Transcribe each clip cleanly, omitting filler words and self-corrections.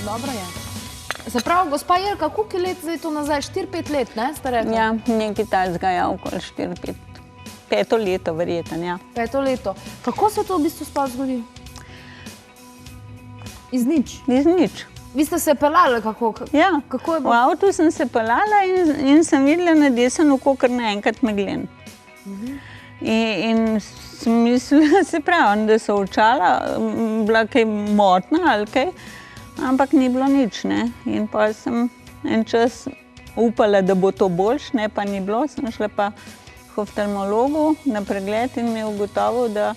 dobro je. Se pravi, gospa Jelka, koliko je let zdaj to nazaj? 4-5 let, ne, ste rekli? Ja, nekaj tajzga, ja, okoli 4-5. 5 leto, verjeten, ja. 5 leto. Kako se to v bistvu sploh zgodi? Iz nič? Iz nič. Vi ste se pelali, kako? Ja, kako je v avtu sem se pelala in sem videla na desen oko kar naenkrat meglen. In sem mislila, se pravi, da so očala, bila kaj motna ali kaj, ampak ni bilo nič, ne. In pa sem en čas upala, da bo to boljš, ne, pa ni bilo. Sem šla pa k oftalmologu na pregled in mi je ugotovil, da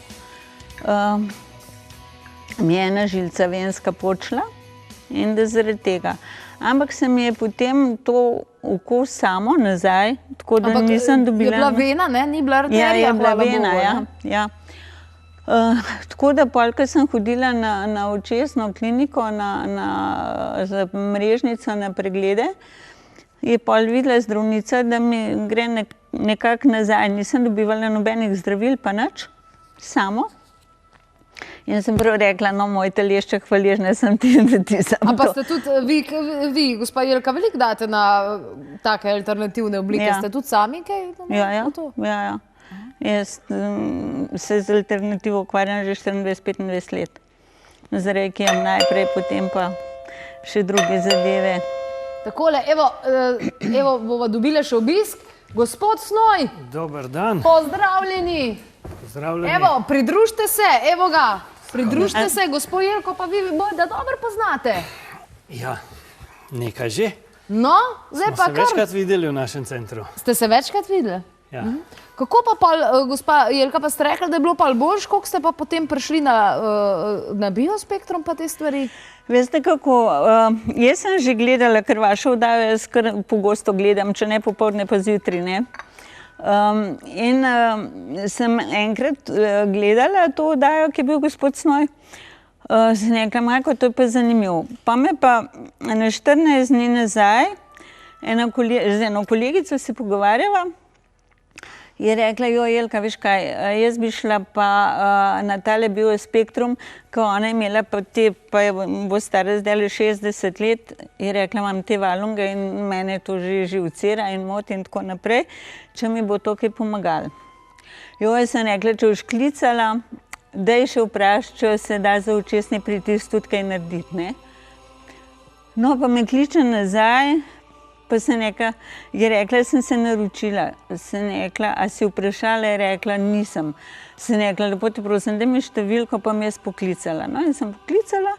mi je ena žilca venska počela in da zaradi tega. Ampak se mi je potem to oko samo nazaj, tako da nisem dobila... Je bila vena, ne? Ni bila arterija, ja, je bila hvala vena, Bogu, ja. Tako da pol, ko sem hodila na očesno kliniko, za mrežnico na preglede, je pol videla zdravnica, da mi gre nekako nazaj. Nisem dobivala nobenih zdravil, pa nič, samo. In sem prav rekla, no, moj telešček, hvaležna sem ti, da ti sem to. A pa ste tudi, vi, gospa Jelka, veliko date na take alternativne oblike? Ste tudi sami kaj? Ja. Jaz se z alternativo ukvarjam že 24-25 let. Z reikijem najprej, potem pa še druge zadeve. Takole, evo, bova dobila še obisk. Gospod Snoj! Dober dan. Pozdravljeni! Pozdravljeni. Evo, pridružite se, evo ga. Pridružite se, gospod Jelko, pa vi bojda dobro poznate. Ja, nekaj že. No, zdaj pa kar... Smo se večkrat videli v našem centru. Ste se večkrat videli? Ja. Kako pa, gospa Jelka, pa ste rekli, da je bilo pa boljš, koliko ste pa potem prišli na Biospektrum pa te stvari? Veste kako, jaz sem že gledala, ker vašo oddajo jaz kar pogosto gledam, če ne popoldne pa zjutraj, ne. In sem enkrat gledala to oddajo, ki je bil gospod Snoj. Sem rekla, Majko, to je pa zanimivo. Pa me pa na 14 dni nazaj z eno kolegico se pogovarjava, je rekla, jo, Jelka, veš kaj, jaz bi šla pa na tale Biospektrum, ko ona je imela pa bo stara zdaj 60 let, je rekla, imam te valunge in mene to že živcira in moti in tako naprej, če mi bo to kaj pomagalo. Jo, jaz sem rekla, če boš klicala, daj še vprašati, če se da za očesni pritisk tudi kaj narediti, ne. No, pa me kliče nazaj, pa je rekla, sem se naročila. Sem rekla, a si vprašala, je rekla, nisem. Sem rekla, lepo te prosim, da mi številko, pa mi jaz poklicala. No, in sem poklicala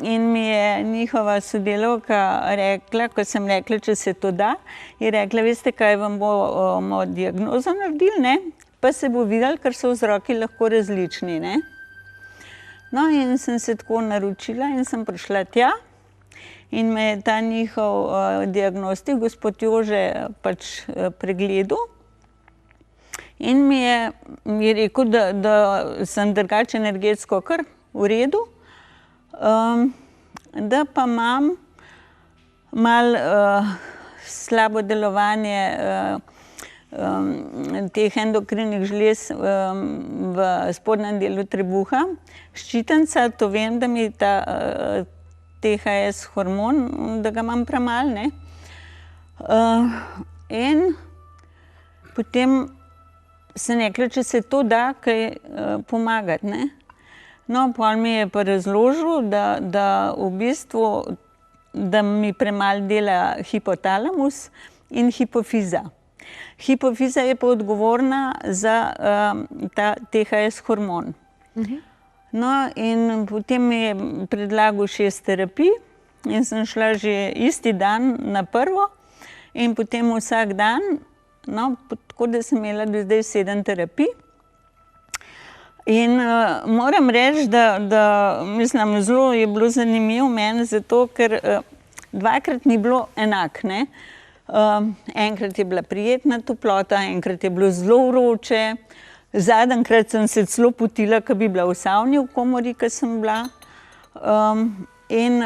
in mi je njihova sodelavka rekla, ko sem rekla, če se to da, je rekla, veste kaj, vam bomo diagnozo naredili, ne, pa se bo videlo, ker so vzroki lahko različni, ne. No, in sem se tako naročila in sem prišla tja. In me je ta njihov diagnostik, gospod Jože, pač pregledal. In mi je rekel, da sem drugače energetsko kar v redu, da pa imam malo slabo delovanje teh endokrinih žlez v spodnjem delu trebuha. Ščitenca, to vem, da mi ta THS hormon, da ga imam premalo, ne. In potem sem rekla, če se to da kaj pomagati, ne. No, pol mi je pa razložil, da v bistvu, da mi premalo dela hipotalamus in hipofiza. Hipofiza je pa odgovorna za ta THS hormon. No, in potem mi je predlagal 6 terapij in sem šla že isti dan na prvo in potem vsak dan, no, tako da sem imela do zdaj 7 terapij. In moram reči, da mislim, zelo je bilo zanimivo meni zato, ker dvakrat ni bilo enak, ne. Enkrat je bila prijetna toplota, enkrat je bilo zelo vroče. Zadnjikrat sem se celo potila, ko bi bila v savni v komori, ko sem bila. In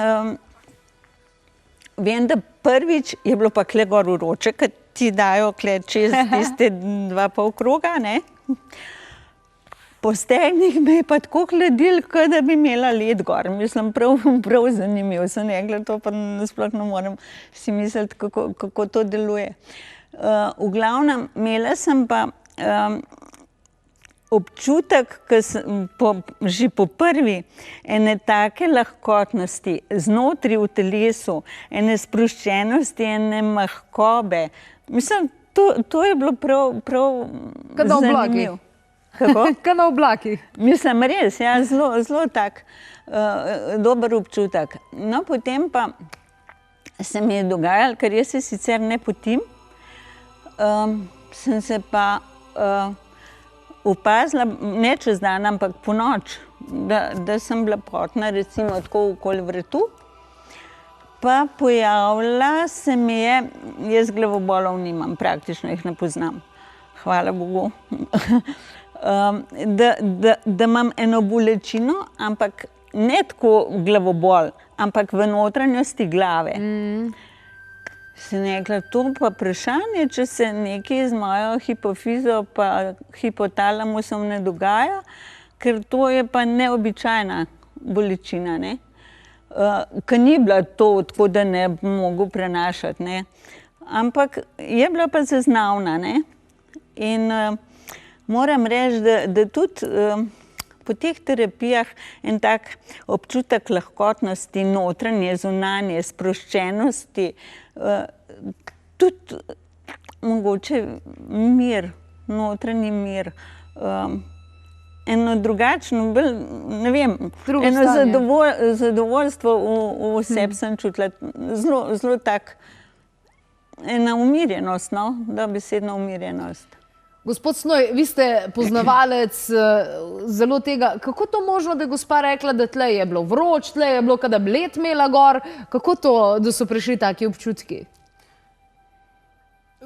vem, da prvič je bilo pa kle gor vroče, ko ti dajo kle čez tiste 2,5 kroga, ne. po stegnih me je pa tako hladil, kot da bi imela led gor. Mislim, prav zanimivo. Sem rekla, to pa sploh ne morem si misliti, kako to deluje. V glavnem, imela sem pa občutek, že po prvi, ene take lahkotnosti, znotraj v telesu, ene sproščenosti, ene mahkobe. Mislim, to je bilo prav zanimivo. Kako? Kaj na oblakih. Mislim, res, ja, zelo tak dober občutek. No, potem pa se mi je dogajalo, ker jaz se sicer ne potim, sem se pa opazila, ne čez dan, ampak po noč, da sem bila potna, recimo tako okoli vratu, pa pojavila se mi je, jaz glavobolov nimam, praktično jih ne poznam, hvala Bogu, da imam eno bolečino, ampak ne tako glavobol, ampak v notranjosti glave. Sem rekla, to pa vprašanje, če se nekaj z mojo hipofizo pa hipotalamusom ne dogaja, ker to je pa neobičajna bolečina, ne. Ker ni bila to, tako da ne bi mogel prenašati, ne. Ampak je bila pa zaznavna, ne. In moram reči, da tudi po teh terapijah en tak občutek lahkotnosti, notranje, zunanje, sproščenosti, tudi mogoče mir, notranji mir, eno drugačno, ne vem, eno zadovoljstvo v sebi sem čutila, zelo tak, ena umirjenost, no, dobesedna umirjenost. Gospod Snoj, vi ste poznavalec zelo tega, kako to možno, da je gospa rekla, da tle je bilo vroč, tle je bilo, kada bi led imela gor, kako to, da so prišli taki občutki?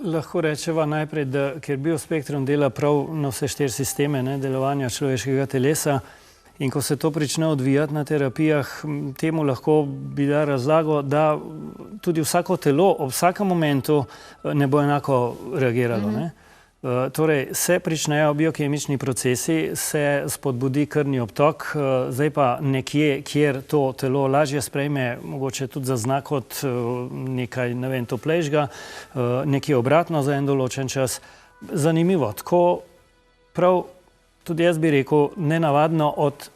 Lahko rečeva najprej, da ker biospektrum dela prav na vse 4 sisteme delovanja človeškega telesa in ko se to prične odvijati na terapijah, temu lahko bi da razlago, da tudi vsako telo ob vsakem momentu ne bo enako reagiralo, ne. Torej, se pričnejo biokemični procesi, se spodbudi krvni obtok, zdaj pa nekje, kjer to telo lažje sprejme, mogoče tudi zazna kot nekaj, ne vem, toplejšega, nekje obratno za en določen čas. Zanimivo, tako prav, tudi jaz bi rekel, nenavadno od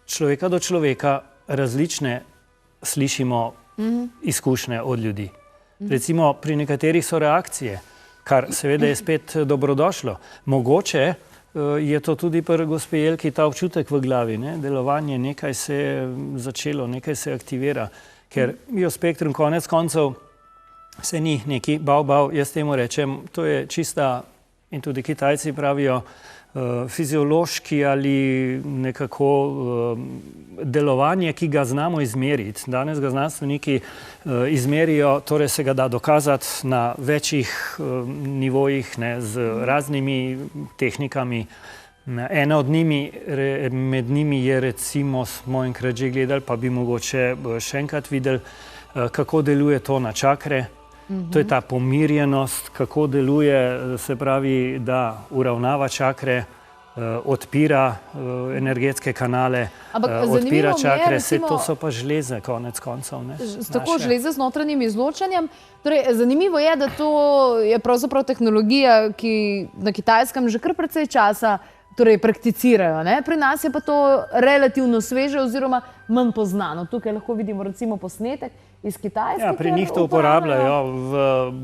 človeka do človeka različne slišimo izkušnje od ljudi. Recimo, pri nekaterih so reakcije, kar seveda je spet dobrodošlo. Mogoče je to tudi pri gospe Jelki ta občutek v glavi, ne? Delovanje, nekaj se je začelo, nekaj se aktivira, ker biospektrum konec koncev se ni neki bav, jaz temu rečem, to je čista, in tudi Kitajci pravijo, fiziološki ali nekako delovanje, ki ga znamo izmeriti. Danes ga znanstveniki izmerijo, torej se ga da dokazati na večjih nivojih, z raznimi tehnikami. Ena od med njimi je, recimo, smo enkrat že gledali, pa bi mogoče še enkrat videli, kako deluje to na čakre. To je ta pomirjenost, kako deluje, se pravi, da uravnava čakre, odpira energetske kanale, odpira čakre, vse to so pa žleze, konec koncev. Tako žleze z notranjim izločanjem. Torej, zanimivo je, da to je pravzaprav tehnologija, ki na Kitajskem že kar precej časa prakticirajo. Pri nas je pa to relativno sveže oziroma manj poznano. Tukaj lahko vidimo recimo posnetek iz Kitajske. Ja, pri njih to uporabljajo v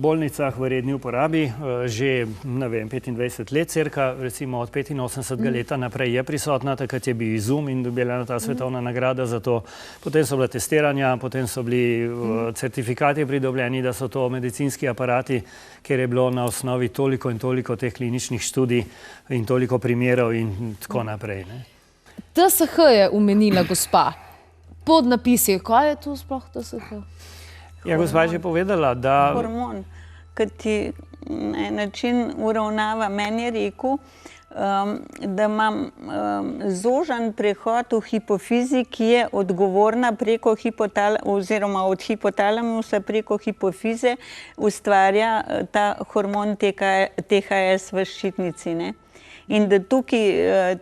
bolnicah v redni uporabi že, ne vem, 25 let cirka, recimo od 85. leta naprej je prisotna, takrat je bil izum in dobila ta svetovna nagrada za to. Potem so bila testiranja, potem so bili certifikati pridobljeni, da so to medicinski aparati, ker je bilo na osnovi toliko in toliko teh kliničnih študij in toliko primerov in tako naprej. TSH je omenila gospa. Podnapisi, kaj je to sploh TSH? Ja, gospa je že povedala, da... Hormon, ki ti na način uravnava. Meni je rekel, da imam zožan prehod v hipofizi, ki je odgovorna preko oziroma od hipotalamusa preko hipofize ustvarja ta hormon THS v ščitnici, ne. in da tukaj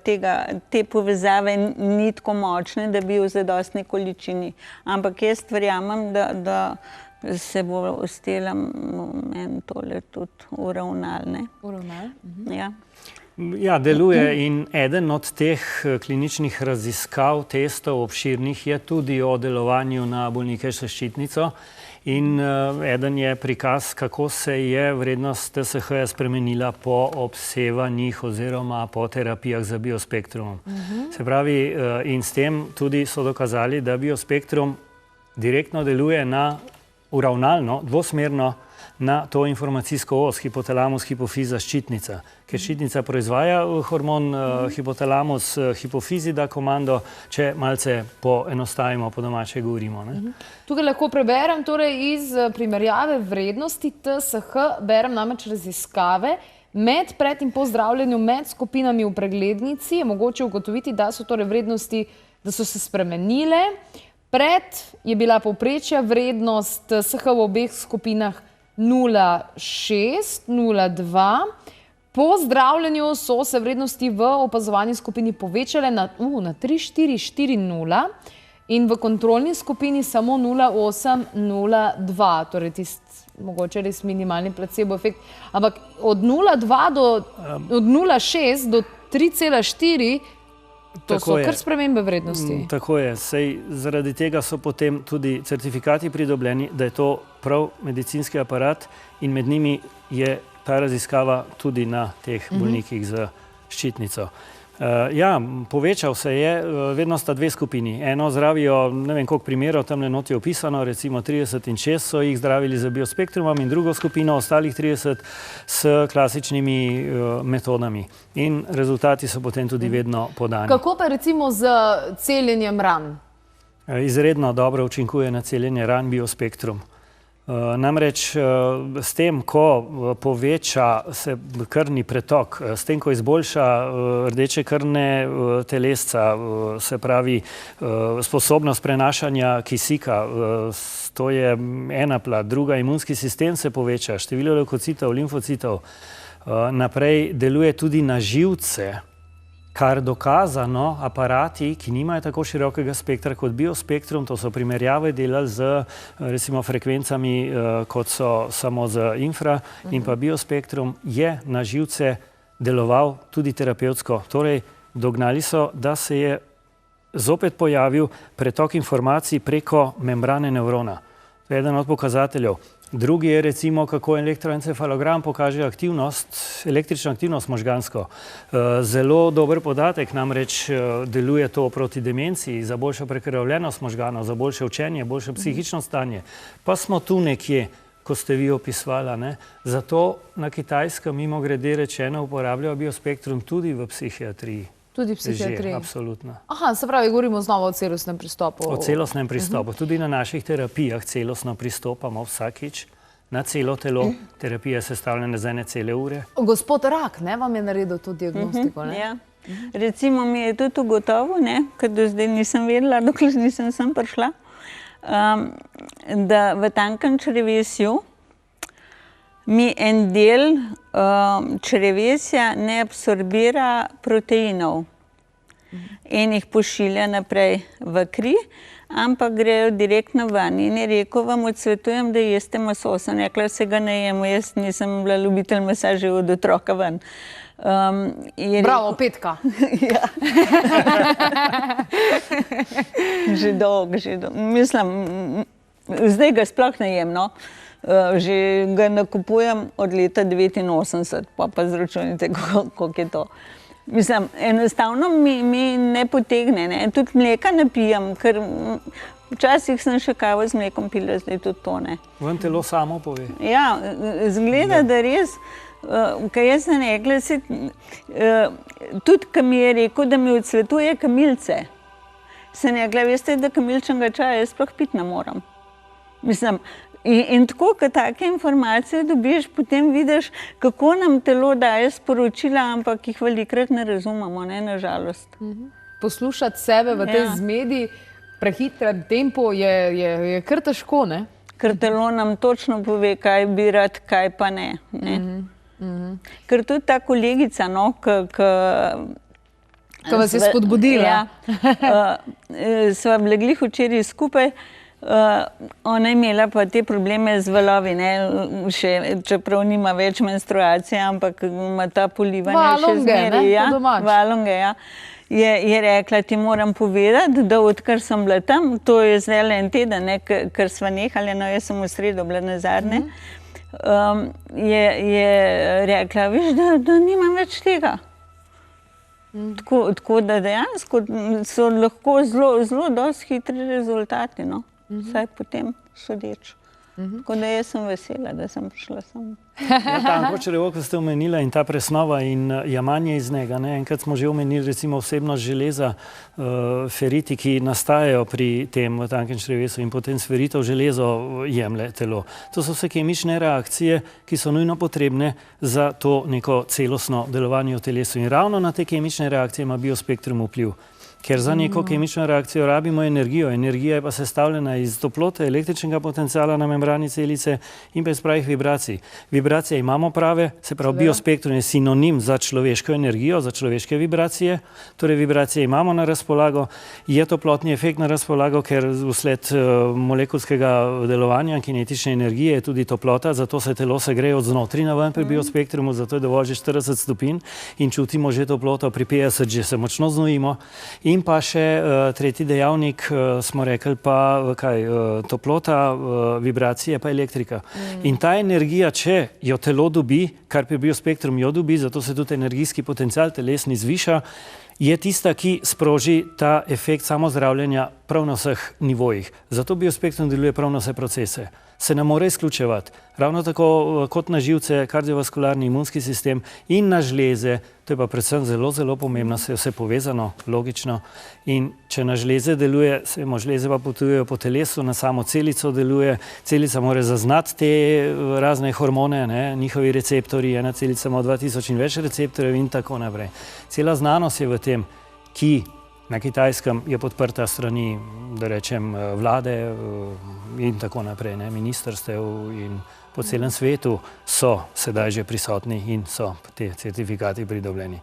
te povezave ni tako močne, da bi v zadostni količini. Ampak jaz verjamem, da se bo s telom meni tole tudi uravnalo. Ja. Ja, deluje in eden od teh kliničnih raziskav, testov obširnih je tudi o delovanju na bolnike s ščitnico in eden je prikaz, kako se je vrednost TSH-ja spremenila po obsevanjih oziroma po terapijah z biospektrumom. Se pravi, in s tem tudi so dokazali, da biospektrum direktno deluje na uravnalno, dvosmerno na to informacijsko os, hipotalamus, hipofiza, ščitnica. Ker ščitnica proizvaja hormon hipotalamus, hipofizi da komando, če malce poenostavimo, po domače govorimo. Tukaj lahko preberem torej iz primerjave vrednosti TSH, berem namreč raziskave. Med, pred in po zdravljenju med skupinami v preglednici je mogoče ugotoviti, da so torej vrednosti, da so se spremenile. Pred je bila povprečja vrednost TSH v obeh skupinah 0,6, 0,2. Po zdravljenju so se vrednosti v opazovanji skupini povečale na 3,4,4,0 in v kontrolni skupini samo 0,8, 0,2. Torej mogoče res minimalni placebo efekt. Ampak od 0,6 do 3,4 to so kar spremembe vrednosti. Tako je. Zaradi tega so potem tudi certifikati pridobljeni, da je to prav medicinski aparat in med njimi je ta raziskava tudi na teh bolnikih z ščitnico. Ja, povečal se je, vedno sta dve skupini. Eno zdravijo, ne vem koliko primerov, tamle noti je opisano, recimo 30 in 6 so jih zdravili z biospektrumom in drugo skupino, ostalih 30 s klasičnimi metodami. In rezultati so potem tudi vedno podani. Kako pa recimo z celjenjem ran? Izredno dobro učinkuje na celjenje ran biospektrum. Namreč s tem, ko poveča se krvni pretok, s tem, ko izboljša rdeče krvne telesca, se pravi sposobnost prenašanja kisika, to je ena plat, druga imunski sistem se poveča, število levkocitov, limfocitov, naprej deluje tudi na živce, kar dokazano aparati, ki nimajo tako širokega spektra kot biospektrum, to so primerjave delali z recimo frekvencami, kot so samo z infra in pa biospektrum, je na živce deloval tudi terapevtsko. Torej, dognali so, da se je zopet pojavil pretok informacij preko membrane nevrona. To je eden od pokazateljev. Drugi je recimo, kako elektroencefalogram pokaže aktivnost, električno aktivnost možgansko. Zelo dober podatek, namreč deluje to proti demenciji, za boljšo prekrvljenost možganov, za boljše učenje, boljše psihično stanje. Pa smo tu nekje, ko ste vi opisvala, ne? Zato na Kitajskem mimogrede rečeno uporabljajo biospektrum tudi v psihiatriji. Tudi v psihiatriji? Absolutno. Aha, se pravi, govorimo znova o celostnem pristopu. O celostnem pristopu. Tudi na naših terapijah celostno pristopamo vsakič na celo telo. Terapija je sestavljena za ene cele ure. Gospod Rak, ne, vam je naredil to diagnostiko, ne? Ja. Recimo mi je tudi ugotovil, ne, ker do zdaj nisem vedela, dokler nisem sem prišla, da v tankem črevesju mi en del črevesja ne absorbira proteinov in jih pošilja naprej v kri, ampak grejo direktno ven. In je rekel, vam odsvetujem, da jeste meso. Sem rekla, se ga ne jem, jaz nisem bila ljubitelj mesa že od otroka ven. Bravo, Petka. Ja. Že dolgo. Mislim, zdaj ga sploh ne jem, no. Že ga nakupujem od leta 1989, pa zračunajte, koliko je to. Mislim, enostavno mi ne potegne, ne. Tudi mleka ne pijem, ker včasih sem še kavo z mlekom pila, zdaj tudi to ne. Vam telo samo pove. Ja, zgleda, da res, kaj jaz sem rekla, tudi, ko mi je rekel, da mi odsvetuje kamilce, sem rekla, veste, da kamilčnega čaja jaz sploh piti ne moram. Mislim, in tako, ko take informacije dobiš, potem vidiš, kako nam telo daje sporočila, ampak jih velikokrat ne razumemo, ne, na žalost. Poslušati sebe v tej zmedi, prehitrem tempu je kar težko, ne? Ker telo nam točno pove, kaj bi rad, kaj pa ne. Ker tudi ta kolegica, no, Ko vas je spodbudila. Sva bile glih včeraj skupaj, ona je imela pa te probleme z valovi, ne, čeprav nima več menstruacije, ampak ima ta polivanja še zmeraj. Valonge, ja. Je rekla, ti moram povedati, da odkar sem bila tam, to je zdaj en teden, ne, ker sva nehali, no, jaz sem v sredo bila nazadnje, je rekla, veš, da nimam več tega. Tako da dejansko so lahko zelo dosti hitri rezultati, no, vsaj potem sodeč. Tako da jaz sem vesela, da sem prišla sem. Tanko črevo, ko ste omenila, in ta presnova in jamanje iz njega. Enkrat smo že omenili recimo vsebnost železa, feriti, ki nastajajo pri tem v tankem črevesu in potem sferitev železo jemlje telo. To so vse kemične reakcije, ki so nujno potrebne za to neko celostno delovanje v telesu. In ravno na te kemične reakcije ima biospektrum vpliv. Ker za neko kemično reakcijo rabimo energijo. Energija je pa sestavljena iz toplote, električnega potenciala na membrani celice in pa iz pravih vibracij. Vibracije imamo prave, se pravi biospektrum je sinonim za človeško energijo, za človeške vibracije. Torej vibracije imamo na razpolago, je toplotni efekt na razpolago, ker vsled molekulskega delovanja kinetične energije je tudi toplota, zato se telo segreje od znotraj naven pri biospektrumu, zato je dovolj že 40 stopinj in čutimo že toploto, pri 50 že se močno znojimo. In pa še tretji dejavnik, smo rekli pa toplota, vibracije pa elektrika. In ta energija, če jo telo dobi, kar pri biospektrum jo dobi, zato se tudi energijski potencial telesni zviša, je tista, ki sproži ta efekt samozdravljenja prav na vseh nivojih. Zato biospektrum deluje prav na vse procese. Se ne more izključevati. Ravno tako kot na živce, kardiovaskularni imunski sistem in na žleze, to je pa predvsem zelo, zelo pomembno, se je vse povezano, logično. In če na žleze deluje, žleze pa potujejo po telesu, na samo celico deluje, celica mora zaznati te razne hormone, njihovi receptori, ena celica ima 2000 in več receptorjev in tako naprej. Cela znanost je v tem, ki na Kitajskem je podprta strani, da rečem, vlade in tako naprej, ministrstev in po celem svetu so sedaj že prisotni in so te certifikati pridobljeni.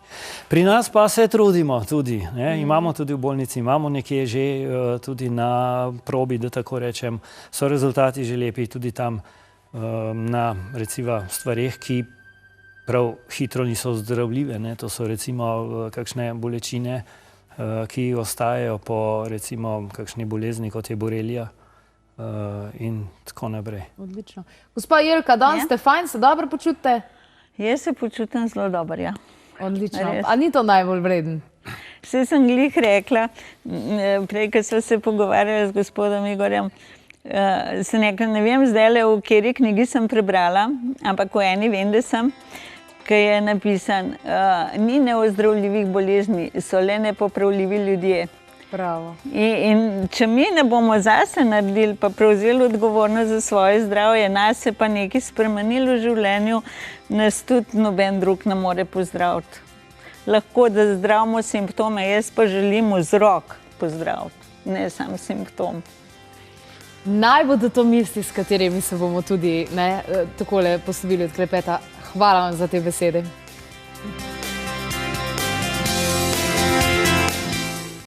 Pri nas pa se trudimo tudi, imamo tudi v bolnici, imamo nekje že tudi na probi, da tako rečem, so rezultati že lepi tudi tam na recimo stvareh, ki prav hitro niso zdravljive, to so recimo kakšne bolečine, ki ostajajo po recimo kakšni bolezni, kot je borelija in tako naprej. Odlično. Gospa Jelka, danes ste fajn, se dobro počutite? Jaz se počutim zelo dobro, ja. Odlično. A ni to najbolj vreden? Saj sem glih rekla, prej, ko sva se pogovarjala z gospodom Igorjem, sem rekla, ne vem zdajle, v kateri knjigi sem prebrala, ampak v eni vem, da sem, ki je napisan, ni neozdravljivih bolezni, so le nepopravljivi ljudje. Bravo. In če mi ne bomo zase naredili, pa prevzeli odgovornost za svoje zdravje, nas se pa nekaj spremenilo v življenju, nas tudi noben drug ne more pozdraviti. Lahko, da zdravimo simptome, jaz pa želim vzrok pozdraviti, ne samo simptom. Naj bodo to misli, s katerimi se bomo tudi takole poslovili od klepeta. Hvala vam za te besede.